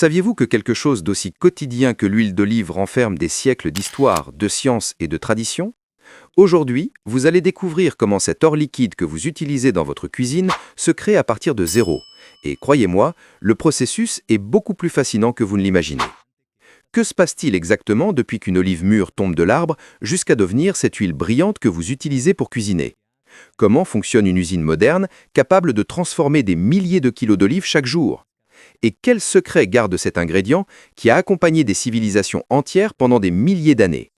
Saviez-vous que quelque chose d'aussi quotidien que l'huile d'olive renferme des siècles d'histoire, de science et de tradition? Aujourd'hui, vous allez découvrir comment cet or liquide que vous utilisez dans votre cuisine se crée à partir de zéro. Et croyez-moi, le processus est beaucoup plus fascinant que vous ne l'imaginez. Que se passe-t-il exactement depuis qu'une olive mûre tombe de l'arbre jusqu'à devenir cette huile brillante que vous utilisez pour cuisiner? Comment fonctionne une usine moderne capable de transformer des milliers de kilos d'olives chaque jour? Et quel secret garde cet ingrédient qui a accompagné des civilisations entières pendant des milliers d'années?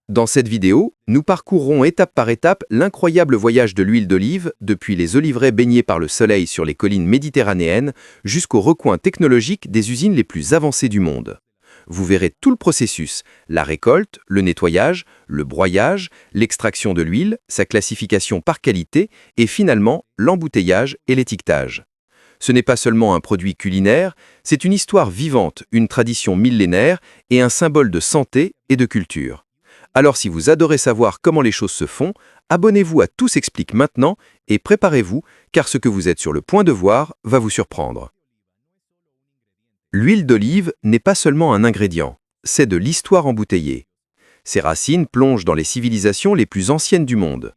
Dans cette vidéo, nous parcourrons étape par étape l'incroyable voyage de l'huile d'olive depuis les oliveraies baignés par le soleil sur les collines méditerranéennes jusqu'au recoin technologique des usines les plus avancées du monde. Vous verrez tout le processus, la récolte, le nettoyage, le broyage, l'extraction de l'huile, sa classification par qualité et finalement l'embouteillage et l'étiquetage. Ce n'est pas seulement un produit culinaire, c'est une histoire vivante, une tradition millénaire et un symbole de santé et de culture. Alors si vous adorez savoir comment les choses se font, abonnez-vous à Tout s'explique maintenant et préparez-vous, car ce que vous êtes sur le point de voir va vous surprendre. L'huile d'olive n'est pas seulement un ingrédient, c'est de l'histoire embouteillée. Ses racines plongent dans les civilisations les plus anciennes du monde.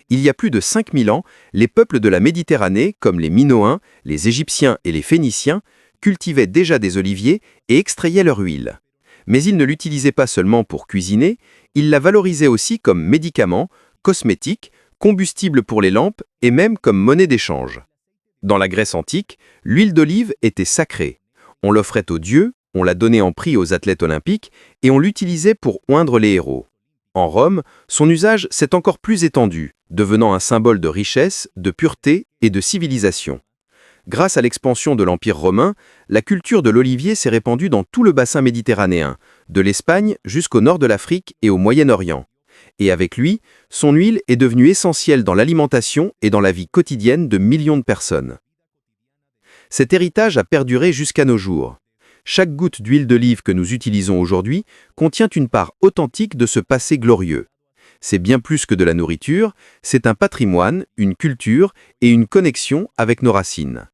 Il y a plus de 5000 ans, les peuples de la Méditerranée, comme les Minoens, les Égyptiens et les Phéniciens, cultivaient déjà des oliviers et extrayaient leur huile. Mais ils ne l'utilisaient pas seulement pour cuisiner, ils la valorisaient aussi comme médicament, cosmétique, combustible pour les lampes et même comme monnaie d'échange. Dans la Grèce antique, l'huile d'olive était sacrée. On l'offrait aux dieux, on la donnait en prix aux athlètes olympiques et on l'utilisait pour oindre les héros. En Rome, son usage s'est encore plus étendu, devenant un symbole de richesse, de pureté et de civilisation. Grâce à l'expansion de l'Empire romain, la culture de l'olivier s'est répandue dans tout le bassin méditerranéen, de l'Espagne jusqu'au nord de l'Afrique et au Moyen-Orient. Et avec lui, son huile est devenue essentielle dans l'alimentation et dans la vie quotidienne de millions de personnes. Cet héritage a perduré jusqu'à nos jours. Chaque goutte d'huile d'olive que nous utilisons aujourd'hui contient une part authentique de ce passé glorieux. C'est bien plus que de la nourriture, c'est un patrimoine, une culture et une connexion avec nos racines.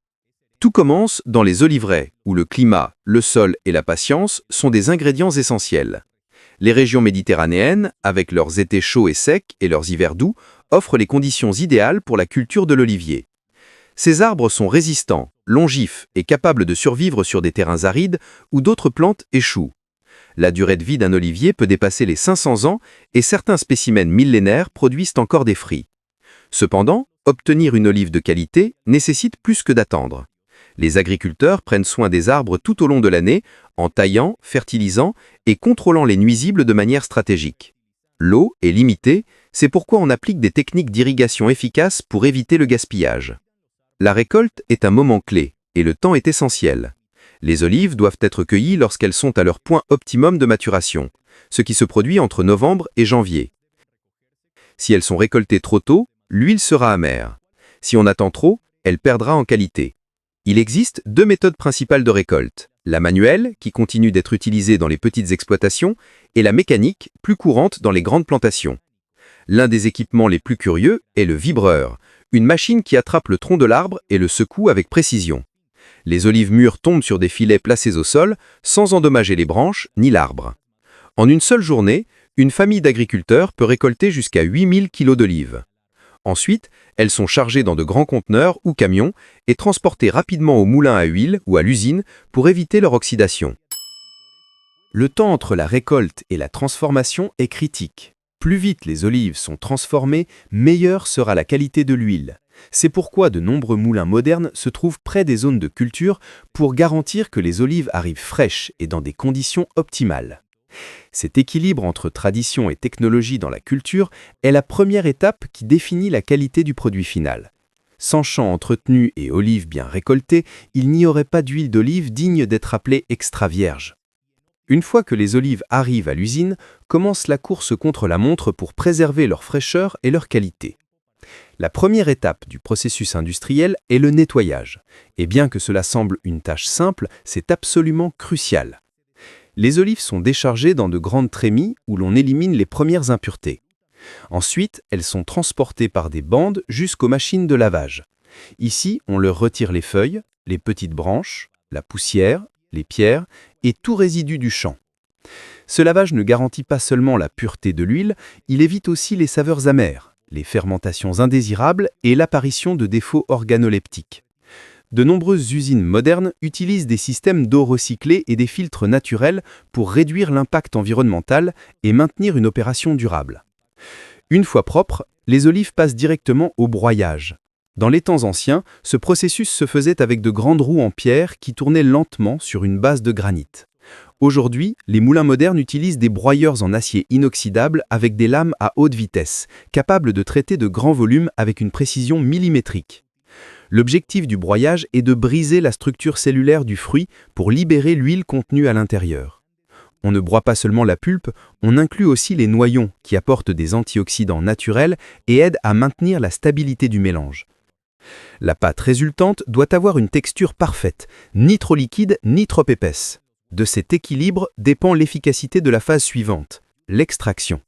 Tout commence dans les oliveraies, où le climat, le sol et la patience sont des ingrédients essentiels. Les régions méditerranéennes, avec leurs étés chauds et secs et leurs hivers doux, offrent les conditions idéales pour la culture de l'olivier. Ces arbres sont résistants, longifs et capables de survivre sur des terrains arides où d'autres plantes échouent. La durée de vie d'un olivier peut dépasser les 500 ans et certains spécimens millénaires produisent encore des fruits. Cependant, obtenir une olive de qualité nécessite plus que d'attendre. Les agriculteurs prennent soin des arbres tout au long de l'année en taillant, fertilisant et contrôlant les nuisibles de manière stratégique. L'eau est limitée, c'est pourquoi on applique des techniques d'irrigation efficaces pour éviter le gaspillage. La récolte est un moment clé et le temps est essentiel. Les olives doivent être cueillies lorsqu'elles sont à leur point optimum de maturation, ce qui se produit entre novembre et janvier. Si elles sont récoltées trop tôt, l'huile sera amère. Si on attend trop, elle perdra en qualité. Il existe deux méthodes principales de récolte, la manuelle, qui continue d'être utilisée dans les petites exploitations, et la mécanique, plus courante dans les grandes plantations. L'un des équipements les plus curieux est le vibreur, une machine qui attrape le tronc de l'arbre et le secoue avec précision. Les olives mûres tombent sur des filets placés au sol, sans endommager les branches ni l'arbre. En une seule journée, une famille d'agriculteurs peut récolter jusqu'à 8000 kg d'olives. Ensuite, elles sont chargées dans de grands conteneurs ou camions et transportées rapidement au moulin à huile ou à l'usine pour éviter leur oxydation. Le temps entre la récolte et la transformation est critique. Plus vite les olives sont transformées, meilleure sera la qualité de l'huile. C'est pourquoi de nombreux moulins modernes se trouvent près des zones de culture pour garantir que les olives arrivent fraîches et dans des conditions optimales. Cet équilibre entre tradition et technologie dans la culture est la première étape qui définit la qualité du produit final. Sans champs entretenus et olives bien récoltées, il n'y aurait pas d'huile d'olive digne d'être appelée extra vierge. Une fois que les olives arrivent à l'usine, commence la course contre la montre pour préserver leur fraîcheur et leur qualité. La première étape du processus industriel est le nettoyage. Et bien que cela semble une tâche simple, c'est absolument crucial. Les olives sont déchargées dans de grandes trémies où l'on élimine les premières impuretés. Ensuite, elles sont transportées par des bandes jusqu'aux machines de lavage. Ici, on leur retire les feuilles, les petites branches, la poussière, les pierres et tout résidu du champ. Ce lavage ne garantit pas seulement la pureté de l'huile, il évite aussi les saveurs amères, les fermentations indésirables et l'apparition de défauts organoleptiques. De nombreuses usines modernes utilisent des systèmes d'eau recyclée et des filtres naturels pour réduire l'impact environnemental et maintenir une opération durable. Une fois propres, les olives passent directement au broyage. Dans les temps anciens, ce processus se faisait avec de grandes roues en pierre qui tournaient lentement sur une base de granit. Aujourd'hui, les moulins modernes utilisent des broyeurs en acier inoxydable avec des lames à haute vitesse, capables de traiter de grands volumes avec une précision millimétrique. L'objectif du broyage est de briser la structure cellulaire du fruit pour libérer l'huile contenue à l'intérieur. On ne broie pas seulement la pulpe, on inclut aussi les noyaux qui apportent des antioxydants naturels et aident à maintenir la stabilité du mélange. La pâte résultante doit avoir une texture parfaite, ni trop liquide ni trop épaisse. De cet équilibre dépend l'efficacité de la phase suivante, l'extraction.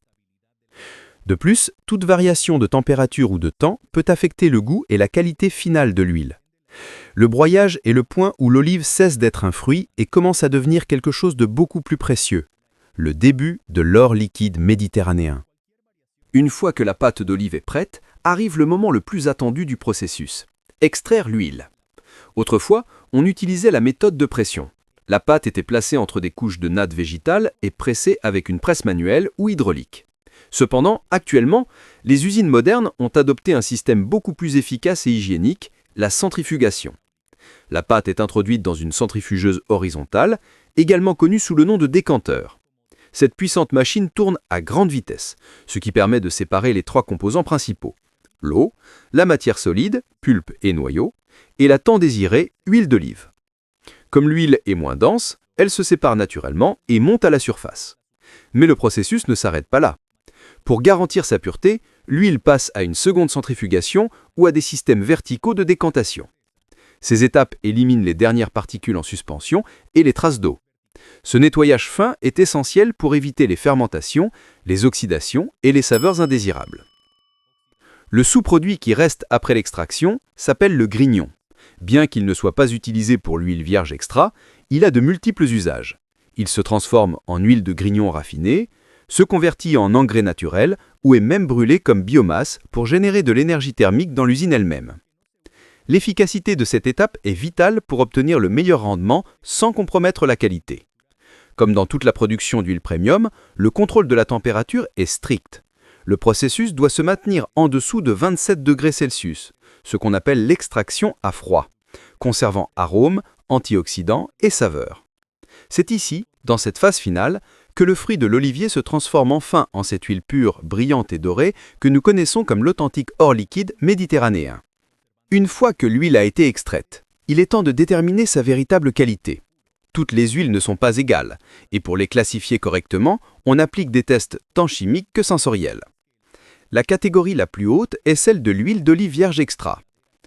De plus, toute variation de température ou de temps peut affecter le goût et la qualité finale de l'huile. Le broyage est le point où l'olive cesse d'être un fruit et commence à devenir quelque chose de beaucoup plus précieux, le début de l'or liquide méditerranéen. Une fois que la pâte d'olive est prête, arrive le moment le plus attendu du processus, extraire l'huile. Autrefois, on utilisait la méthode de pression. La pâte était placée entre des couches de natte végétale et pressée avec une presse manuelle ou hydraulique. Cependant, actuellement, les usines modernes ont adopté un système beaucoup plus efficace et hygiénique, la centrifugation. La pâte est introduite dans une centrifugeuse horizontale, également connue sous le nom de décanteur. Cette puissante machine tourne à grande vitesse, ce qui permet de séparer les trois composants principaux: l'eau, la matière solide, pulpe et noyau, et la tant désirée huile d'olive. Comme l'huile est moins dense, elle se sépare naturellement et monte à la surface. Mais le processus ne s'arrête pas là. Pour garantir sa pureté, l'huile passe à une seconde centrifugation ou à des systèmes verticaux de décantation. Ces étapes éliminent les dernières particules en suspension et les traces d'eau. Ce nettoyage fin est essentiel pour éviter les fermentations, les oxydations et les saveurs indésirables. Le sous-produit qui reste après l'extraction s'appelle le grignon. Bien qu'il ne soit pas utilisé pour l'huile vierge extra, il a de multiples usages. Il se transforme en huile de grignon raffinée, se convertit en engrais naturel ou est même brûlé comme biomasse pour générer de l'énergie thermique dans l'usine elle-même. L'efficacité de cette étape est vitale pour obtenir le meilleur rendement sans compromettre la qualité. Comme dans toute la production d'huile premium, le contrôle de la température est strict. Le processus doit se maintenir en dessous de 27 degrés Celsius, ce qu'on appelle l'extraction à froid, conservant arômes, antioxydants et saveurs. C'est ici, dans cette phase finale, que le fruit de l'olivier se transforme enfin en cette huile pure, brillante et dorée que nous connaissons comme l'authentique or liquide méditerranéen. Une fois que l'huile a été extraite, il est temps de déterminer sa véritable qualité. Toutes les huiles ne sont pas égales, et pour les classifier correctement, on applique des tests tant chimiques que sensoriels. La catégorie la plus haute est celle de l'huile d'olive vierge extra.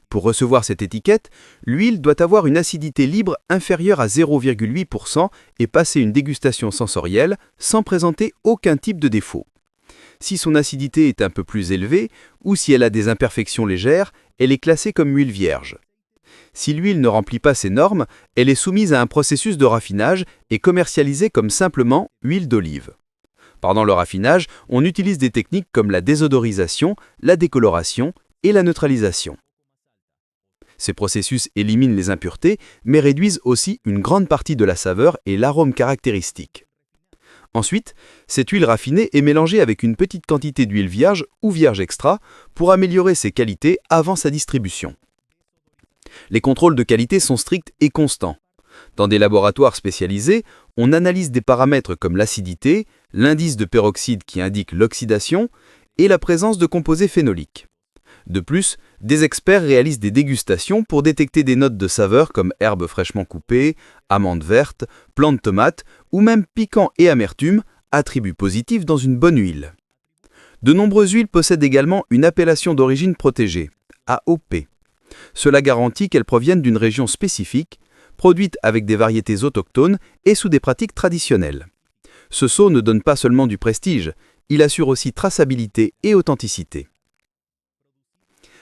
Pour recevoir cette étiquette, l'huile doit avoir une acidité libre inférieure à 0,8% et passer une dégustation sensorielle sans présenter aucun type de défaut. Si son acidité est un peu plus élevée ou si elle a des imperfections légères, elle est classée comme huile vierge. Si l'huile ne remplit pas ces normes, elle est soumise à un processus de raffinage et commercialisée comme simplement huile d'olive. Pendant le raffinage, on utilise des techniques comme la désodorisation, la décoloration et la neutralisation. Ces processus éliminent les impuretés, mais réduisent aussi une grande partie de la saveur et l'arôme caractéristique. Ensuite, cette huile raffinée est mélangée avec une petite quantité d'huile vierge ou vierge extra pour améliorer ses qualités avant sa distribution. Les contrôles de qualité sont stricts et constants. Dans des laboratoires spécialisés, on analyse des paramètres comme l'acidité, l'indice de peroxyde qui indique l'oxydation et la présence de composés phénoliques. De plus, des experts réalisent des dégustations pour détecter des notes de saveur comme herbes fraîchement coupées, amandes vertes, plants de tomates ou même piquant et amertume, attributs positifs dans une bonne huile. De nombreuses huiles possèdent également une appellation d'origine protégée, AOP. Cela garantit qu'elles proviennent d'une région spécifique, produite avec des variétés autochtones et sous des pratiques traditionnelles. Ce sceau ne donne pas seulement du prestige, il assure aussi traçabilité et authenticité.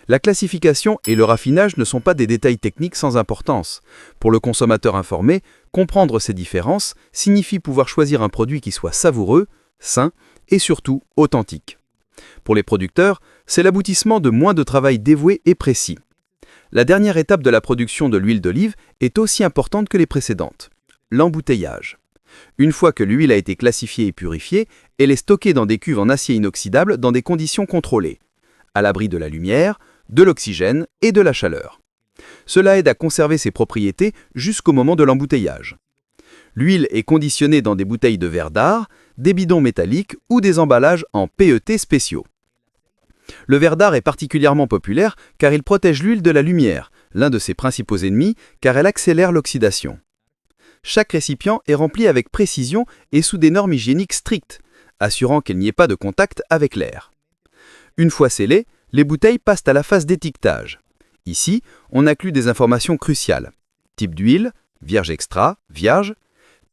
La classification et le raffinage ne sont pas des détails techniques sans importance. Pour le consommateur informé, comprendre ces différences signifie pouvoir choisir un produit qui soit savoureux, sain et surtout authentique. Pour les producteurs, c'est l'aboutissement de mois de travail dévoué et précis. La dernière étape de la production de l'huile d'olive est aussi importante que les précédentes, l'embouteillage. Une fois que l'huile a été classifiée et purifiée, elle est stockée dans des cuves en acier inoxydable dans des conditions contrôlées, à l'abri de la lumière, de l'oxygène et de la chaleur. Cela aide à conserver ses propriétés jusqu'au moment de l'embouteillage. L'huile est conditionnée dans des bouteilles de verre d'art, des bidons métalliques ou des emballages en PET spéciaux. Le verre d'art est particulièrement populaire car il protège l'huile de la lumière, l'un de ses principaux ennemis car elle accélère l'oxydation. Chaque récipient est rempli avec précision et sous des normes hygiéniques strictes, assurant qu'il n'y ait pas de contact avec l'air. Une fois scellées, les bouteilles passent à la phase d'étiquetage. Ici, on inclut des informations cruciales. Type d'huile, vierge extra, vierge,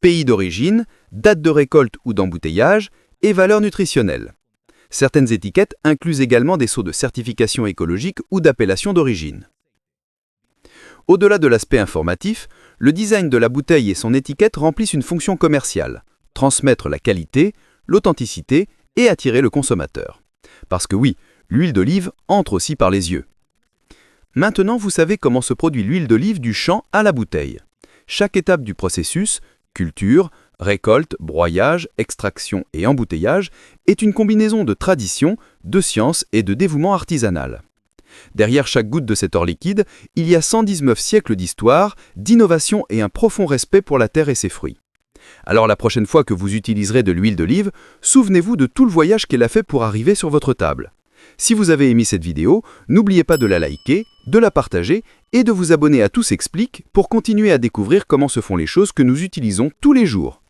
pays d'origine, date de récolte ou d'embouteillage et valeur nutritionnelle. Certaines étiquettes incluent également des sceaux de certification écologique ou d'appellation d'origine. Au-delà de l'aspect informatif, le design de la bouteille et son étiquette remplissent une fonction commerciale, transmettre la qualité, l'authenticité et attirer le consommateur. Parce que oui, l'huile d'olive entre aussi par les yeux. Maintenant, vous savez comment se produit l'huile d'olive du champ à la bouteille. Chaque étape du processus, culture, récolte, broyage, extraction et embouteillage, est une combinaison de tradition, de science et de dévouement artisanal. Derrière chaque goutte de cet or liquide, il y a 119 siècles d'histoire, d'innovation et un profond respect pour la terre et ses fruits. Alors la prochaine fois que vous utiliserez de l'huile d'olive, souvenez-vous de tout le voyage qu'elle a fait pour arriver sur votre table. Si vous avez aimé cette vidéo, n'oubliez pas de la liker, de la partager et de vous abonner à Tout s'explique pour continuer à découvrir comment se font les choses que nous utilisons tous les jours.